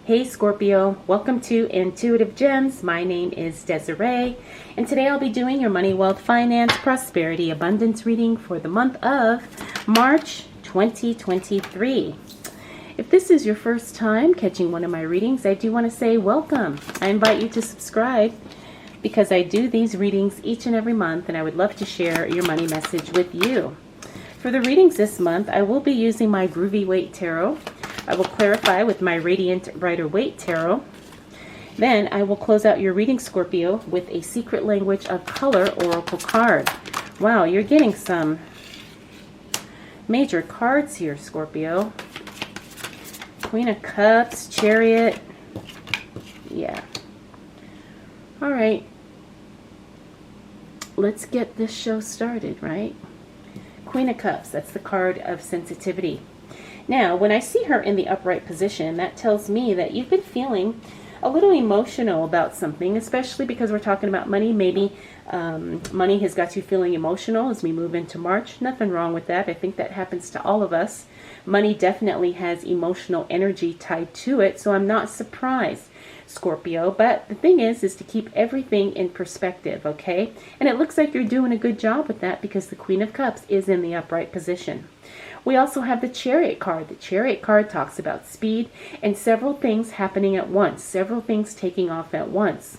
Hey Scorpio, welcome to Intuitive Gems. My name is Desiree, and today I'll be doing your money, wealth, finance, prosperity, abundance reading for the month of March 2023. If this is your first time catching one of my readings, I do want to say welcome. I invite you to subscribe because I do these readings each and every month, and I would love to share your money message with you. For the readings this month, I will be using my Groovy Weight Tarot. I will clarify with my Radiant Brighter Weight Tarot. Then I will close out your reading, Scorpio, with a Secret Language of Color Oracle card. Wow, you're getting some major cards here, Scorpio. Queen of Cups, Chariot. Yeah. All right. Let's get this show started, right? Queen of Cups, that's the card of sensitivity. Now, when I see her in the upright position, that tells me that you've been feeling a little emotional about something, especially because we're talking about money. Maybe money has got you feeling emotional as we move into March. Nothing wrong with that. I think that happens to all of us. Money definitely has emotional energy tied to it, so I'm not surprised, Scorpio. But the thing is to keep everything in perspective, okay? And it looks like you're doing a good job with that because the Queen of Cups is in the upright position. We also have the Chariot card. The Chariot card talks about speed and several things happening at once, several things taking off at once.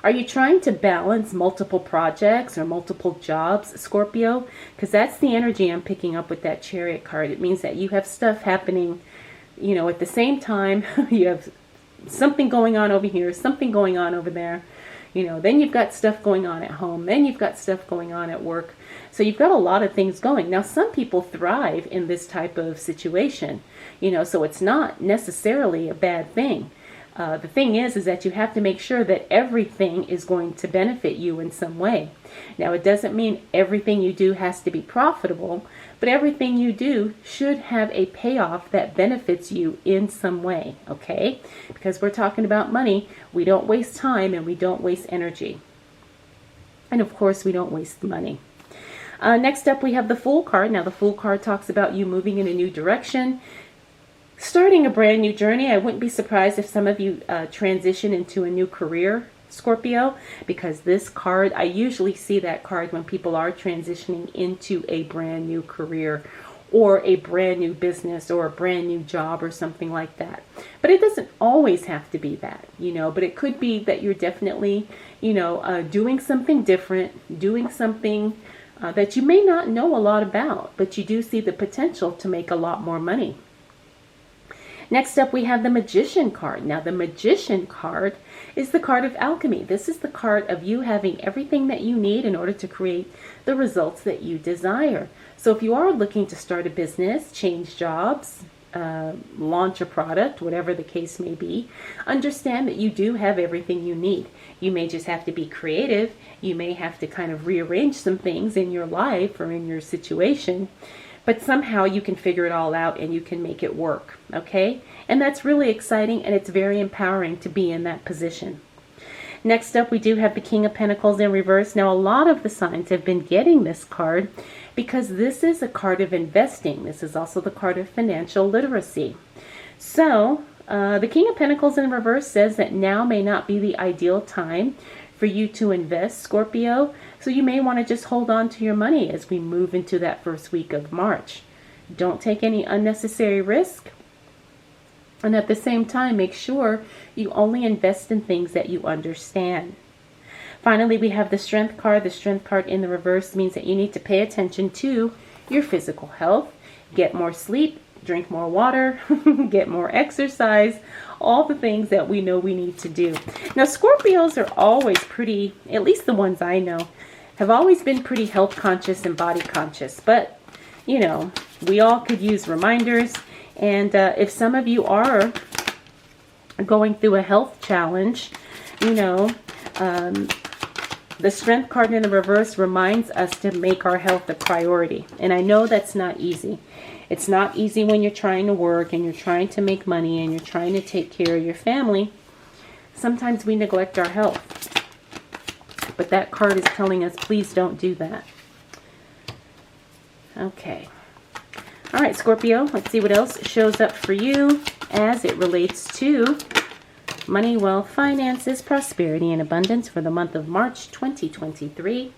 Are you trying to balance multiple projects or multiple jobs, Scorpio? Because that's the energy I'm picking up with that Chariot card. It means that you have stuff happening, at the same time. You have something going on over here, something going on over there. Then you've got stuff going on at home. Then you've got stuff going on at work. So you've got a lot of things going. Now, some people thrive in this type of situation, so it's not necessarily a bad thing. The thing is that you have to make sure that everything is going to benefit you in some way. Now, it doesn't mean everything you do has to be profitable, but everything you do should have a payoff that benefits you in some way, okay? Because we're talking about money, we don't waste time and we don't waste energy. And of course, we don't waste money. Next up, we have the Fool card. Now, the Fool card talks about you moving in a new direction, starting a brand new journey. I wouldn't be surprised if some of you transition into a new career, Scorpio, because this card, I usually see that card when people are transitioning into a brand new career or a brand new business or a brand new job or something like that. But it doesn't always have to be that, but it could be that you're definitely, doing something different, doing something that you may not know a lot about, but you do see the potential to make a lot more money. Next up, we have the Magician card. Now, the Magician card is the card of alchemy. This is the card of you having everything that you need in order to create the results that you desire. So if you are looking to start a business, change jobs, launch a product, whatever the case may be, understand that you do have everything you need. You may just have to be creative. You may have to kind of rearrange some things in your life or in your situation, but somehow you can figure it all out and you can make it work, okay? And that's really exciting, and it's very empowering to be in that position. Next up, we do have the King of Pentacles in reverse. Now, a lot of the signs have been getting this card because this is a card of investing. This is also the card of financial literacy. So, the King of Pentacles in reverse says that now may not be the ideal time for you to invest, Scorpio. So you may want to just hold on to your money as we move into that first week of March. Don't take any unnecessary risk. And at the same time, make sure you only invest in things that you understand. Finally, we have the Strength card. The Strength card in the reverse means that you need to pay attention to your physical health, get more sleep, drink more water, get more exercise, all the things that we know we need to do. Now, Scorpios are always pretty, at least the ones I know, have always been pretty health conscious and body conscious. But, we all could use reminders. And if some of you are going through a health challenge, the Strength card in the reverse reminds us to make our health a priority. And I know that's not easy. It's not easy when you're trying to work and you're trying to make money and you're trying to take care of your family. Sometimes we neglect our health. But that card is telling us, please don't do that. Okay. All right, Scorpio, let's see what else shows up for you as it relates to money, wealth, finances, prosperity, and abundance for the month of March 2023.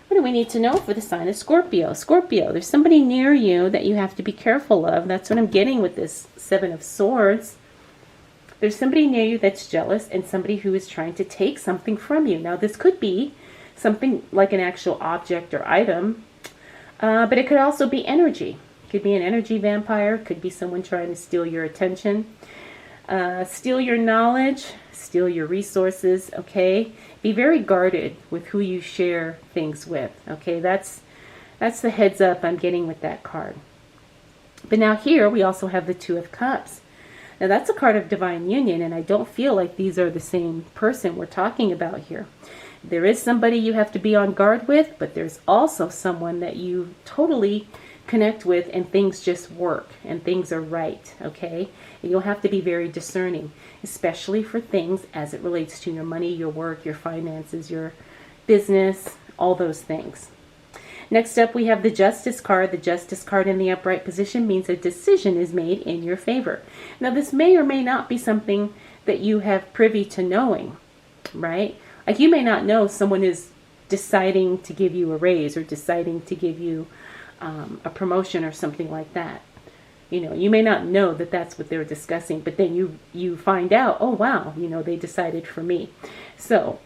What do we need to know for the sign of Scorpio? Scorpio, there's somebody near you that you have to be careful of. That's what I'm getting with this Seven of Swords. There's somebody near you that's jealous and somebody who is trying to take something from you. Now, this could be something like an actual object or item, but it could also be energy. It could be an energy vampire. It could be someone trying to steal your attention. Steal your knowledge, steal your resources, okay? Be very guarded with who you share things with, okay? That's the heads up I'm getting with that card. But now here we also have the Two of Cups. Now that's a card of divine union, and I don't feel like these are the same person we're talking about here. There is somebody you have to be on guard with, but there's also someone that you totally connect with and things just work and things are right, okay? And you'll have to be very discerning, especially for things as it relates to your money, your work, your finances, your business, all those things. Next up, we have the Justice card. The Justice card in the upright position means a decision is made in your favor. Now, this may or may not be something that you have privy to knowing, right? Like you may not know someone is deciding to give you a raise or deciding to give you a promotion or something like that. You know, you may not know that that's what they're discussing, but then you find out, oh wow, you know, they decided for me. So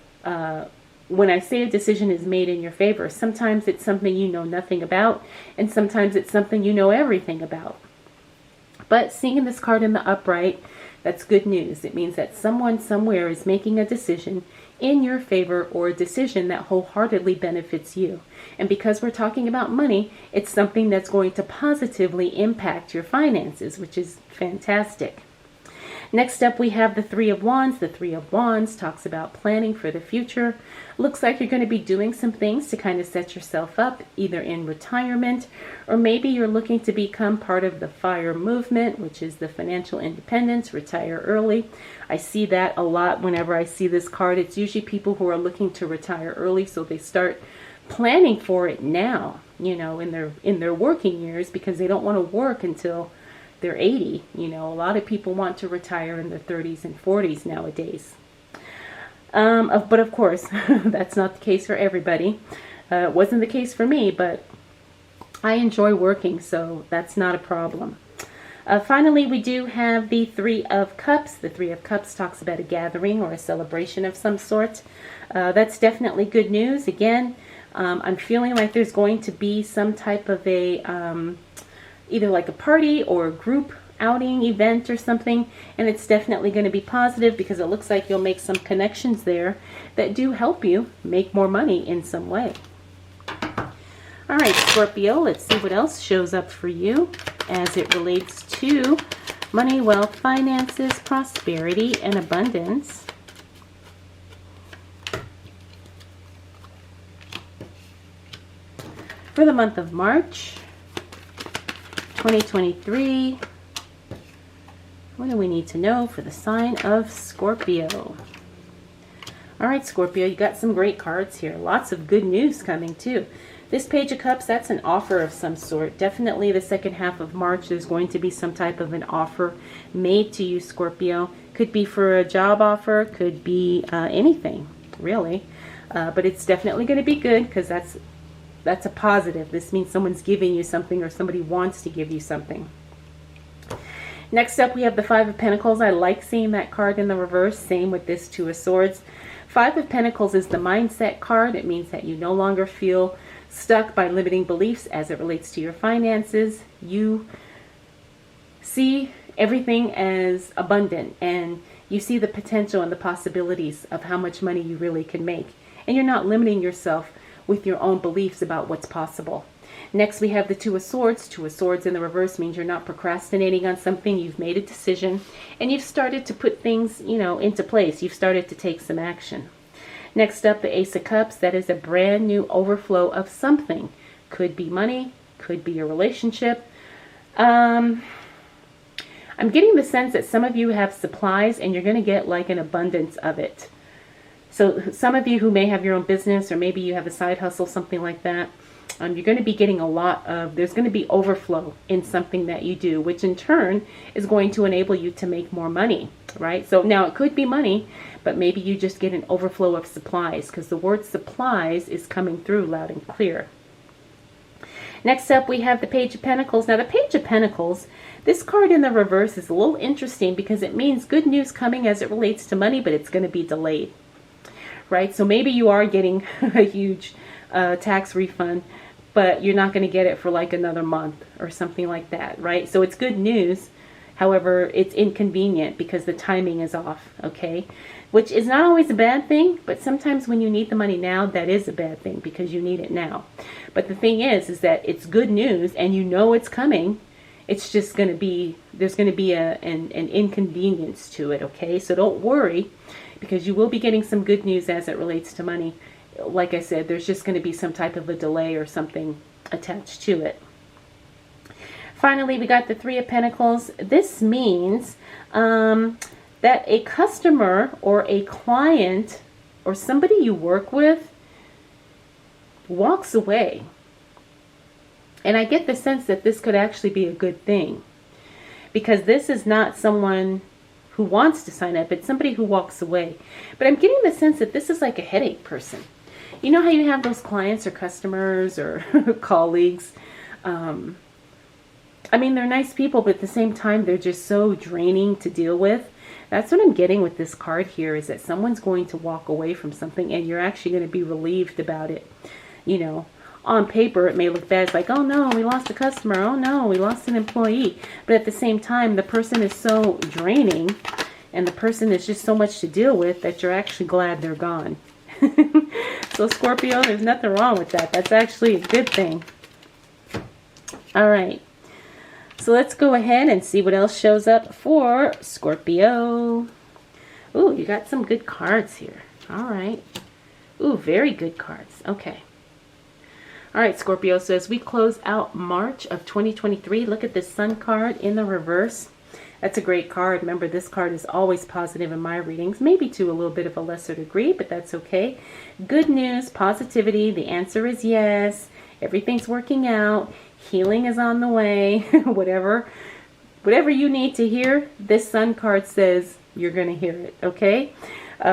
when I say a decision is made in your favor, sometimes it's something you know nothing about, and sometimes it's something you know everything about. But seeing this card in the upright, that's good news. It means that someone somewhere is making a decision in your favor, or a decision that wholeheartedly benefits you. And because we're talking about money, it's something that's going to positively impact your finances, which is fantastic. Next up, we have the Three of Wands. The Three of Wands talks about planning for the future. Looks like you're going to be doing some things to kind of set yourself up, either in retirement, or maybe you're looking to become part of the FIRE movement, which is the financial independence, retire early. I see that a lot whenever I see this card. It's usually people who are looking to retire early, so they start planning for it now, you know, in their working years, because they don't want to work until they're 80. You know, a lot of people want to retire in their 30s and 40s nowadays. But of course, that's not the case for everybody. It wasn't the case for me, but I enjoy working, so that's not a problem. Finally, we do have the Three of Cups. The Three of Cups talks about a gathering or a celebration of some sort. That's definitely good news. Again, I'm feeling like there's going to be some type of a either like a party or a group outing event or something, and it's definitely going to be positive because it looks like you'll make some connections there that do help you make more money in some way. All right, Scorpio, let's see what else shows up for you as it relates to money, wealth, finances, prosperity, and abundance. For the month of March 2023, what do we need to know for the sign of Scorpio? All right, Scorpio, you got some great cards here. Lots of good news coming too. This Page of Cups, that's an offer of some sort. Definitely the second half of March, there's going to be some type of an offer made to you, Scorpio. Could be for a job offer, could be anything, really. But it's definitely going to be good because that's a positive. This means someone's giving you something or somebody wants to give you something. Next up, we have the Five of Pentacles. I like seeing that card in the reverse. Same with this Two of Swords. Five of Pentacles is the mindset card. It means that you no longer feel stuck by limiting beliefs as it relates to your finances. You see everything as abundant, and you see the potential and the possibilities of how much money you really can make. And you're not limiting yourself with your own beliefs about what's possible. Next, we have the Two of Swords. Two of Swords in the reverse means you're not procrastinating on something. You've made a decision and you've started to put things, you know, into place. You've started to take some action. Next up, the Ace of Cups. That is a brand new overflow of something. Could be money, could be a relationship. I'm getting the sense that some of you have supplies and you're going to get like an abundance of it. So some of you who may have your own business, or maybe you have a side hustle, something like that, You're going to be getting a lot of, there's going to be overflow in something that you do, which in turn is going to enable you to make more money, right? So now it could be money, but maybe you just get an overflow of supplies, because the word supplies is coming through loud and clear. Next up, we have the Page of Pentacles. Now, the Page of Pentacles, this card in the reverse is a little interesting because it means good news coming as it relates to money, but it's going to be delayed, right? So maybe you are getting a huge tax refund, but you're not going to get it for like another month or something like that, right? So it's good news. However, it's inconvenient because the timing is off, okay? Which is not always a bad thing, but sometimes when you need the money now, that is a bad thing because you need it now. But the thing is that it's good news and you know it's coming. It's just going to be, there's going to be an inconvenience to it, okay? So don't worry, because you will be getting some good news as it relates to money. Like I said, there's just going to be some type of a delay or something attached to it. Finally, we got the Three of Pentacles. This means that a customer or a client or somebody you work with walks away. And I get the sense that this could actually be a good thing, because this is not someone who wants to sign up. It's somebody who walks away. But I'm getting the sense that this is like a headache person. You know how you have those clients or customers or colleagues? I mean, they're nice people, but at the same time, they're just so draining to deal with. That's what I'm getting with this card here, is that someone's going to walk away from something and you're actually going to be relieved about it. You know, on paper, it may look bad. It's like, oh no, we lost a customer. Oh no, we lost an employee. But at the same time, the person is so draining and the person is just so much to deal with that you're actually glad they're gone. So Scorpio, there's nothing wrong with that. That's actually a good thing. All right. So let's go ahead and see what else shows up for Scorpio. Ooh, you got some good cards here. All right. Ooh, very good cards. Okay. All right, Scorpio. So as we close out March of 2023, look at this Sun card in the reverse. That's a great card. Remember, this card is always positive in my readings, maybe to a little bit of a lesser degree, but that's okay. Good news, positivity. The answer is yes. Everything's working out. Healing is on the way. Whatever you need to hear, this Sun card says you're going to hear it, okay?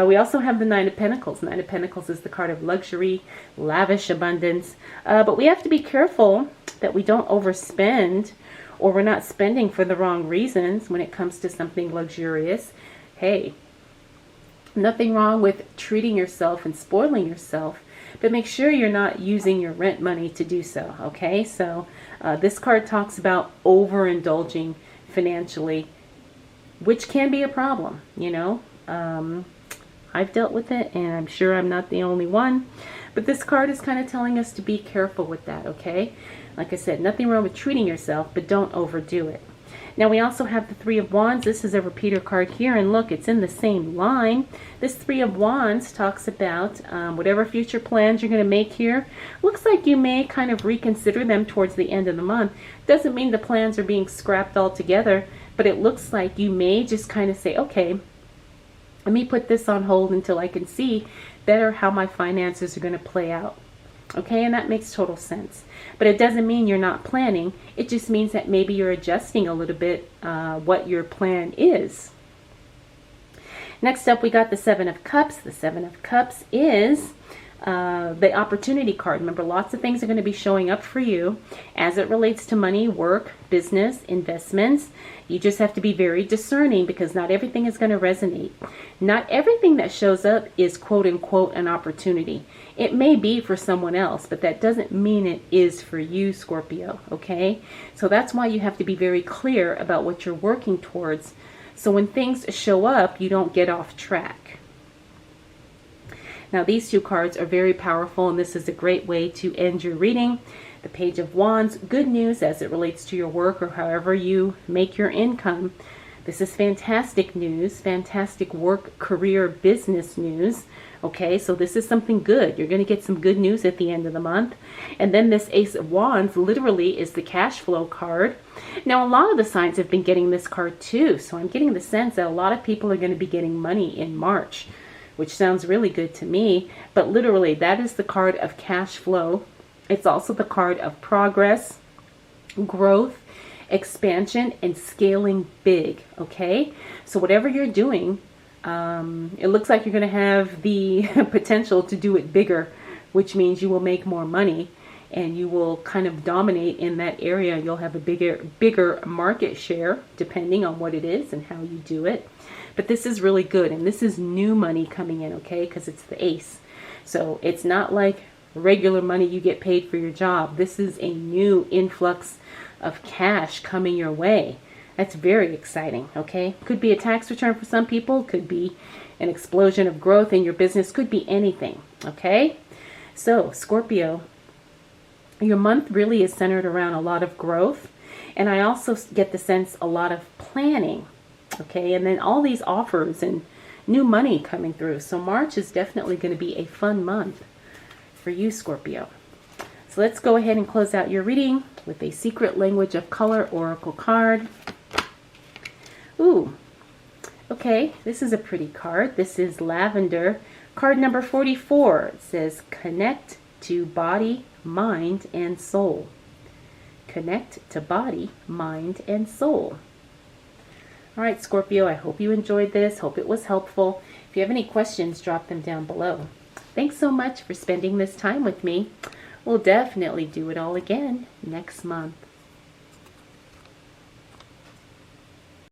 We also have the Nine of Pentacles. Nine of Pentacles is the card of luxury, lavish abundance. But we have to be careful that we don't overspend, or we're not spending for the wrong reasons when it comes to something luxurious. Hey, nothing wrong with treating yourself and spoiling yourself, but make sure you're not using your rent money to do so, okay? So this card talks about overindulging financially, which can be a problem, you know. I've dealt with it, and I'm sure I'm not the only one. But this card is kind of telling us to be careful with that, okay? Like I said, nothing wrong with treating yourself, but don't overdo it. Now we also have the Three of Wands. This is a repeater card here, and look, it's in the same line. This Three of Wands talks about whatever future plans you're going to make here. Looks like you may kind of reconsider them towards the end of the month. Doesn't mean the plans are being scrapped altogether, but it looks like you may just kind of say, okay, let me put this on hold until I can see better how my finances are going to play out. Okay, and that makes total sense. But it doesn't mean you're not planning. It just means that maybe you're adjusting a little bit what your plan is. Next up, we got the Seven of Cups. The Seven of Cups is the opportunity card. Remember, lots of things are going to be showing up for you as it relates to money, work, business, investments. You just have to be very discerning, because not everything is going to resonate. Not everything that shows up is quote unquote an opportunity. It may be for someone else, but that doesn't mean it is for you, Scorpio, okay? So that's why you have to be very clear about what you're working towards, so when things show up, you don't get off track. Now, these two cards are very powerful, and this is a great way to end your reading. The Page of Wands, good news as it relates to your work or however you make your income. This is fantastic news, fantastic work, career, business news. Okay, so this is something good. You're going to get some good news at the end of the month. And then this Ace of Wands literally is the cash flow card. Now, a lot of the signs have been getting this card too. So I'm getting the sense that a lot of people are going to be getting money in March, which sounds really good to me. But literally, that is the card of cash flow. It's also the card of progress, growth, expansion, and scaling big, okay? So whatever you're doing, it looks like you're going to have the potential to do it bigger, which means you will make more money and you will kind of dominate in that area. You'll have a bigger market share depending on what it is and how you do it. But this is really good, and this is new money coming in, okay? Because it's the ace. So it's not like regular money you get paid for your job. This is a new influx of cash coming your way. That's very exciting, okay? Could be a tax return for some people, could be an explosion of growth in your business, could be anything, okay? So, Scorpio, your month really is centered around a lot of growth, and I also get the sense a lot of planning, okay? And then all these offers and new money coming through. So March is definitely going to be a fun month for you, Scorpio. So let's go ahead and close out your reading with a Secret Language of Color Oracle card. Ooh, okay, this is a pretty card. This is Lavender. Card number 44. It says, connect to body, mind, and soul. Connect to body, mind, and soul. All right, Scorpio, I hope you enjoyed this. Hope it was helpful. If you have any questions, drop them down below. Thanks so much for spending this time with me. We'll definitely do it all again next month.